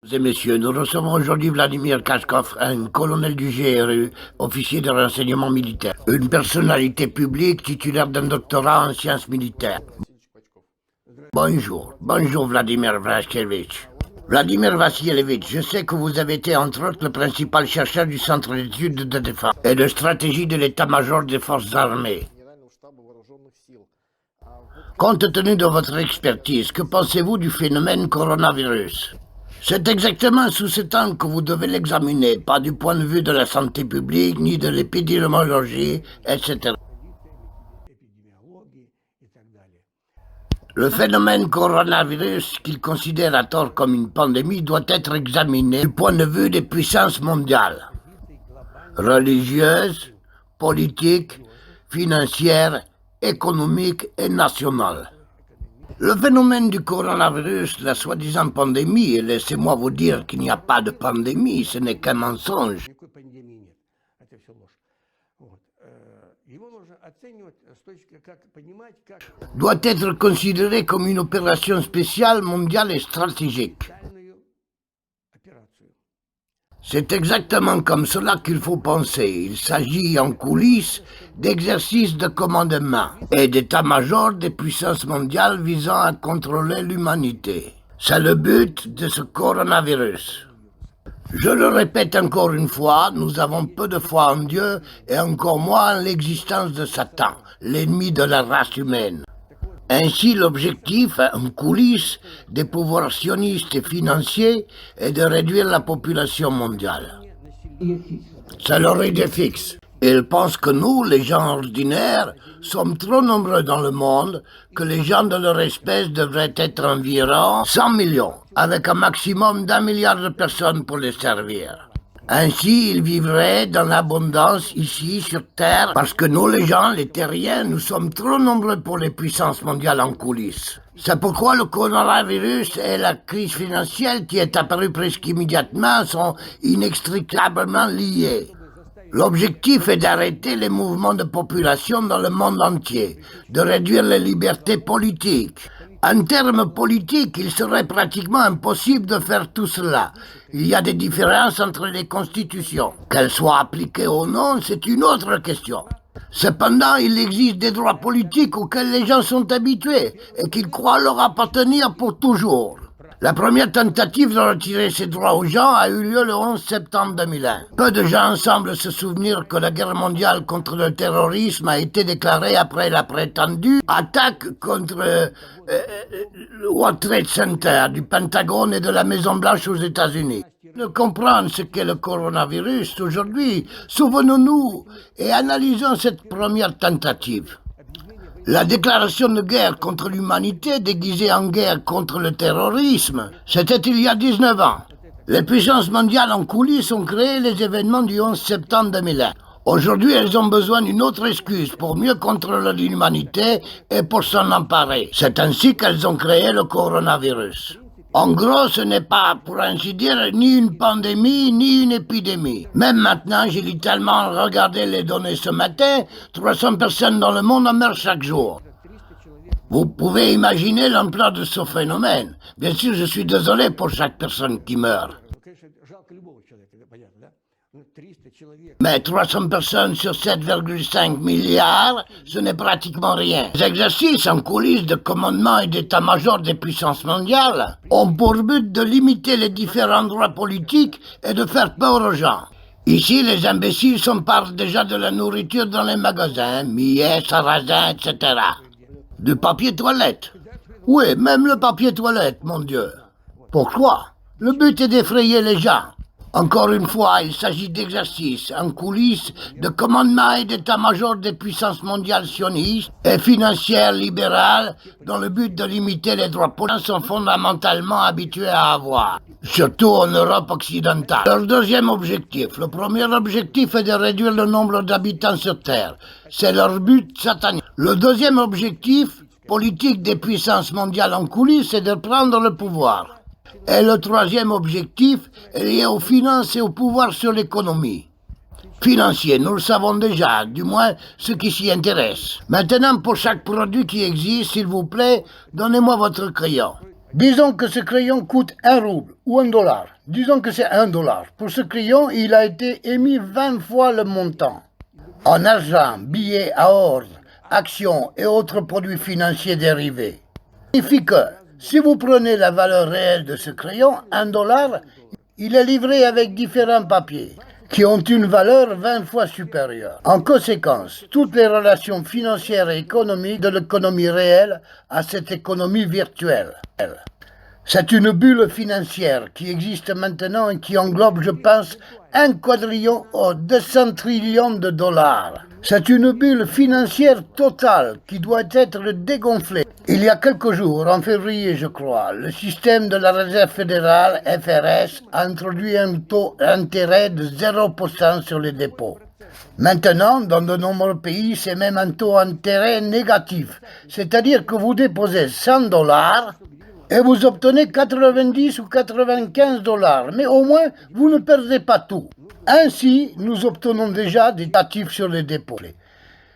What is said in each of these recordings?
Mesdames et messieurs, nous recevons aujourd'hui Vladimir Kachkov, un colonel du GRU, officier de renseignement militaire, une personnalité publique titulaire d'un doctorat en sciences militaires. Bonjour Vladimir Vlachkevitch. Vladimir Vassilievitch, je sais que vous avez été entre autres le principal chercheur du Centre d'études de défense et de stratégie de l'état-major des forces armées. Compte tenu de votre expertise, que pensez-vous du phénomène coronavirus ? C'est exactement sous cet angle que vous devez l'examiner, pas du point de vue de la santé publique, ni de l'épidémiologie, etc. Le phénomène coronavirus, qu'il considère à tort comme une pandémie, doit être examiné du point de vue des puissances mondiales, religieuses, politiques, financières, économiques et nationales. Le phénomène du coronavirus, la soi-disant pandémie, et laissez-moi vous dire qu'il n'y a pas de pandémie, ce n'est qu'un mensonge, doit être considéré comme une opération spéciale, mondiale et stratégique. C'est exactement comme cela qu'il faut penser. Il s'agit en coulisses d'exercices de commandement et d'état-major des puissances mondiales visant à contrôler l'humanité. C'est le but de ce coronavirus. Je le répète encore une fois, nous avons peu de foi en Dieu et encore moins en l'existence de Satan, l'ennemi de la race humaine. Ainsi, l'objectif, en coulisses, des pouvoirs sionistes et financiers est de réduire la population mondiale. C'est leur idée fixe. Ils pensent que nous, les gens ordinaires, sommes trop nombreux dans le monde, que les gens de leur espèce devraient être environ 100 millions, avec un maximum d'1 milliard de personnes pour les servir. Ainsi, ils vivraient dans l'abondance ici, sur Terre, parce que nous, les gens, les terriens, nous sommes trop nombreux pour les puissances mondiales en coulisses. C'est pourquoi le coronavirus et la crise financière qui est apparue presque immédiatement sont inextricablement liés. L'objectif est d'arrêter les mouvements de population dans le monde entier, de réduire les libertés politiques. En termes politiques, il serait pratiquement impossible de faire tout cela. Il y a des différences entre les constitutions. Qu'elles soient appliquées ou non, c'est une autre question. Cependant, il existe des droits politiques auxquels les gens sont habitués et qu'ils croient leur appartenir pour toujours. La première tentative de retirer ces droits aux gens a eu lieu le 11 septembre 2001. Peu de gens semblent se souvenir que la guerre mondiale contre le terrorisme a été déclarée après la prétendue attaque contre le World Trade Center du Pentagone et de la Maison-Blanche aux États-Unis. De comprendre ce qu'est le coronavirus aujourd'hui, souvenons-nous et analysons cette première tentative. La déclaration de guerre contre l'humanité déguisée en guerre contre le terrorisme, c'était il y a 19 ans. Les puissances mondiales en coulisses ont créé les événements du 11 septembre 2001. Aujourd'hui, elles ont besoin d'une autre excuse pour mieux contrôler l'humanité et pour s'en emparer. C'est ainsi qu'elles ont créé le coronavirus. En gros, ce n'est pas, pour ainsi dire, ni une pandémie, ni une épidémie. Même maintenant, j'ai littéralement regardé les données ce matin, 300 personnes dans le monde en meurent chaque jour. Vous pouvez imaginer l'ampleur de ce phénomène. Bien sûr, je suis désolé pour chaque personne qui meurt. Mais 300 personnes sur 7,5 milliards, ce n'est pratiquement rien. Les exercices en coulisses de commandement et d'état-major des puissances mondiales ont pour but de limiter les différents droits politiques et de faire peur aux gens. Ici, les imbéciles s'emparent déjà de la nourriture dans les magasins, millet, sarrasin, etc. Du papier toilette. Oui, même le papier toilette, mon Dieu. Pourquoi ? Le but est d'effrayer les gens. Encore une fois, il s'agit d'exercices en coulisses de commandement et d'état-major des puissances mondiales sionistes et financières libérales dans le but de limiter les droits politiques sont fondamentalement habitués à avoir, surtout en Europe occidentale. Leur deuxième objectif, le premier objectif est de réduire le nombre d'habitants sur Terre. C'est leur but satanique. Le deuxième objectif politique des puissances mondiales en coulisses est de prendre le pouvoir. Et le troisième objectif est lié aux finances et au pouvoir sur l'économie. Financier, nous le savons déjà, du moins ceux qui s'y intéressent. Maintenant, pour chaque produit qui existe, s'il vous plaît, donnez-moi votre crayon. Disons que ce crayon coûte 1 rouble ou 1 dollar. Disons que c'est 1 dollar. Pour ce crayon, il a été émis 20 fois le montant. En argent, billets à ordre, actions et autres produits financiers dérivés. Ça signifie que si vous prenez la valeur réelle de ce crayon, 1 dollar, il est livré avec différents papiers qui ont une valeur 20 fois supérieure. En conséquence, toutes les relations financières et économiques de l'économie réelle à cette économie virtuelle. C'est une bulle financière qui existe maintenant et qui englobe, je pense, 1 quadrillion ou 200 trillions de dollars. C'est une bulle financière totale qui doit être dégonflée. Il y a quelques jours, en février je crois, le système de la Réserve fédérale, FRS, a introduit un taux d'intérêt de 0% sur les dépôts. Maintenant, dans de nombreux pays, c'est même un taux d'intérêt négatif. C'est-à-dire que vous déposez 100 dollars et vous obtenez 90 ou 95 dollars. Mais au moins, vous ne perdez pas tout. Ainsi, nous obtenons déjà des actifs sur les dépôts.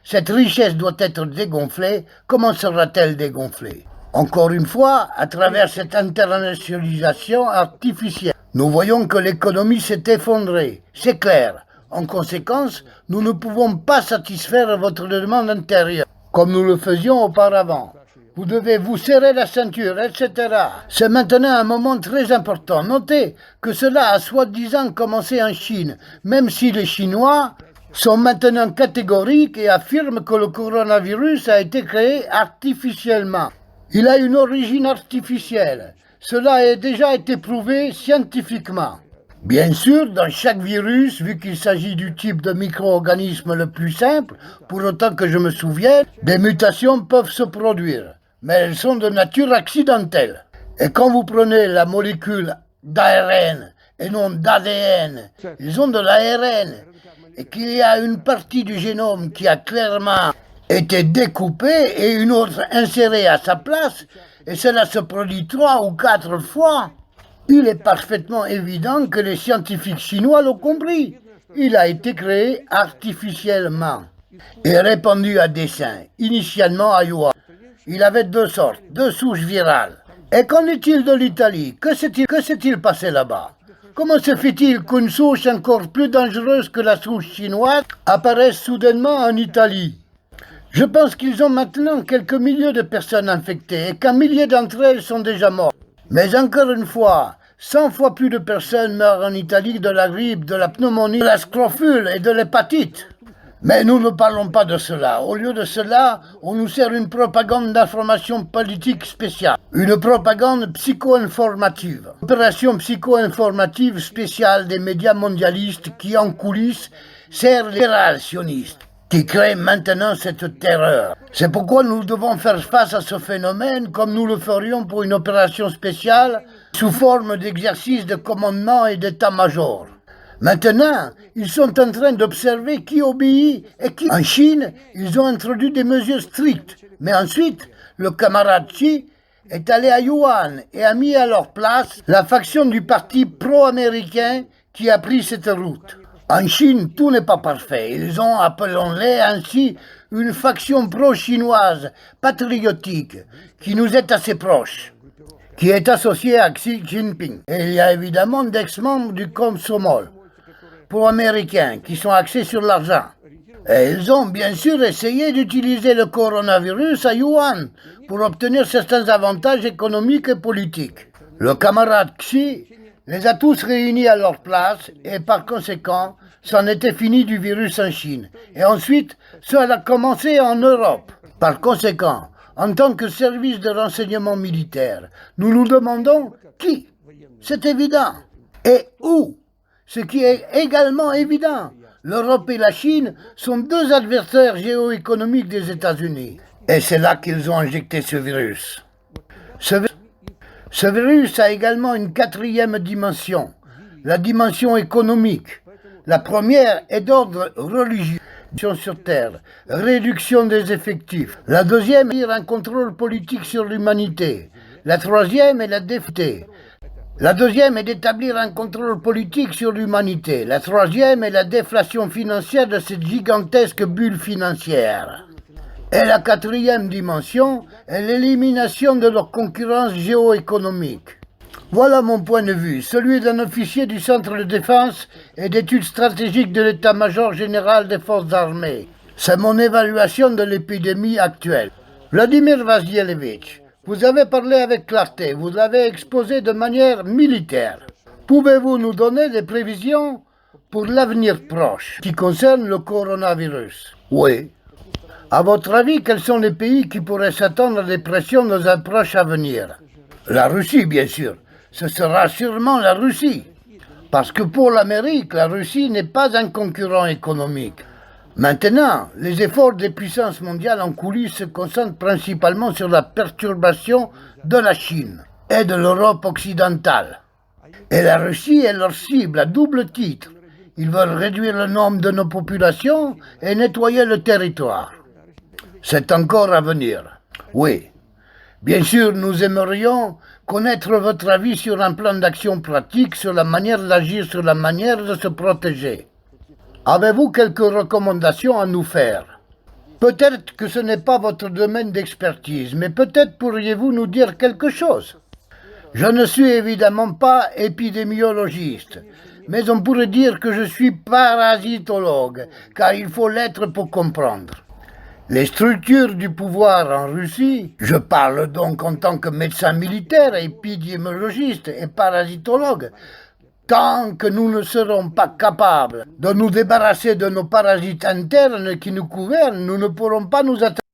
Cette richesse doit être dégonflée. Comment sera-t-elle dégonflée? Encore une fois, à travers cette internationalisation artificielle. Nous voyons que l'économie s'est effondrée. C'est clair. En conséquence, nous ne pouvons pas satisfaire votre demande intérieure, comme nous le faisions auparavant. Vous devez vous serrer la ceinture, etc. C'est maintenant un moment très important. Notez que cela a soi-disant commencé en Chine, même si les Chinois sont maintenant catégoriques et affirment que le coronavirus a été créé artificiellement. Il a une origine artificielle. Cela a déjà été prouvé scientifiquement. Bien sûr, dans chaque virus, vu qu'il s'agit du type de micro-organisme le plus simple, pour autant que je me souvienne, des mutations peuvent se produire. Mais elles sont de nature accidentelle. Et quand vous prenez la molécule d'ARN et non d'ADN, ils ont de l'ARN, et qu'il y a une partie du génome qui a clairement été découpée et une autre insérée à sa place, et cela se produit 3 ou 4 fois, il est parfaitement évident que les scientifiques chinois l'ont compris. Il a été créé artificiellement et répandu à dessein, initialement à Wuhan. Il avait 2 sortes, 2 souches virales. Et qu'en est-il de l'Italie? Que s'est-il passé là-bas? Comment se fait-il qu'une souche encore plus dangereuse que la souche chinoise apparaisse soudainement en Italie? Je pense qu'ils ont maintenant quelques milliers de personnes infectées et qu'un millier d'entre elles sont déjà mortes. Mais encore une fois, 100 fois plus de personnes meurent en Italie de la grippe, de la pneumonie, de la scrofule et de l'hépatite. Mais nous ne parlons pas de cela. Au lieu de cela, on nous sert une propagande d'information politique spéciale. Une propagande psycho-informative. Opération psycho-informative spéciale des médias mondialistes qui, en coulisses, sert les sionistes, qui créent maintenant cette terreur. C'est pourquoi nous devons faire face à ce phénomène comme nous le ferions pour une opération spéciale sous forme d'exercice de commandement et d'état-major. Maintenant, ils sont en train d'observer qui obéit et qui... En Chine, ils ont introduit des mesures strictes. Mais ensuite, le camarade Xi est allé à Wuhan et a mis à leur place la faction du parti pro-américain qui a pris cette route. En Chine, tout n'est pas parfait. Ils ont, appelons-les ainsi, une faction pro-chinoise, patriotique, qui nous est assez proche, qui est associée à Xi Jinping. Et il y a évidemment d'ex-membres du Komsomol, pro-américains, qui sont axés sur l'argent. Et ils ont bien sûr essayé d'utiliser le coronavirus à Wuhan pour obtenir certains avantages économiques et politiques. Le camarade Xi les a tous réunis à leur place et par conséquent, c'en était fini du virus en Chine. Et ensuite, cela a commencé en Europe. Par conséquent, en tant que service de renseignement militaire, nous nous demandons qui? C'est évident. Et où? Ce qui est également évident. L'Europe et la Chine sont 2 adversaires géoéconomiques des États-Unis. Et c'est là qu'ils ont injecté ce virus. Ce virus a également une 4e dimension, la dimension économique. La première est d'ordre religieux sur Terre, réduction des effectifs. La deuxième est un contrôle politique sur l'humanité. La troisième est la défaite. La deuxième est d'établir un contrôle politique sur l'humanité. La troisième est la déflation financière de cette gigantesque bulle financière. Et la quatrième dimension est l'élimination de leur concurrence géoéconomique. Voilà mon point de vue, celui d'un officier du Centre de défense et d'études stratégiques de l'état-major général des forces armées. C'est mon évaluation de l'épidémie actuelle. Vladimir Vasilevitch, vous avez parlé avec clarté, vous l'avez exposé de manière militaire. Pouvez-vous nous donner des prévisions pour l'avenir proche qui concerne le coronavirus? Oui. À votre avis, quels sont les pays qui pourraient s'attendre à des pressions dans un proche avenir? La Russie, bien sûr. Ce sera sûrement la Russie. Parce que pour l'Amérique, la Russie n'est pas un concurrent économique. Maintenant, les efforts des puissances mondiales en coulisses se concentrent principalement sur la perturbation de la Chine et de l'Europe occidentale. Et la Russie est leur cible à double titre. Ils veulent réduire le nombre de nos populations et nettoyer le territoire. C'est encore à venir. Oui. Bien sûr, nous aimerions connaître votre avis sur un plan d'action pratique, sur la manière d'agir, sur la manière de se protéger. Avez-vous quelques recommandations à nous faire? Peut-être que ce n'est pas votre domaine d'expertise, mais peut-être pourriez-vous nous dire quelque chose. Je ne suis évidemment pas épidémiologiste, mais on pourrait dire que je suis parasitologue, car il faut l'être pour comprendre. Les structures du pouvoir en Russie, je parle donc en tant que médecin militaire, épidémiologiste et parasitologue, tant que nous ne serons pas capables de nous débarrasser de nos parasites internes qui nous gouvernent, nous ne pourrons pas nous attaquer.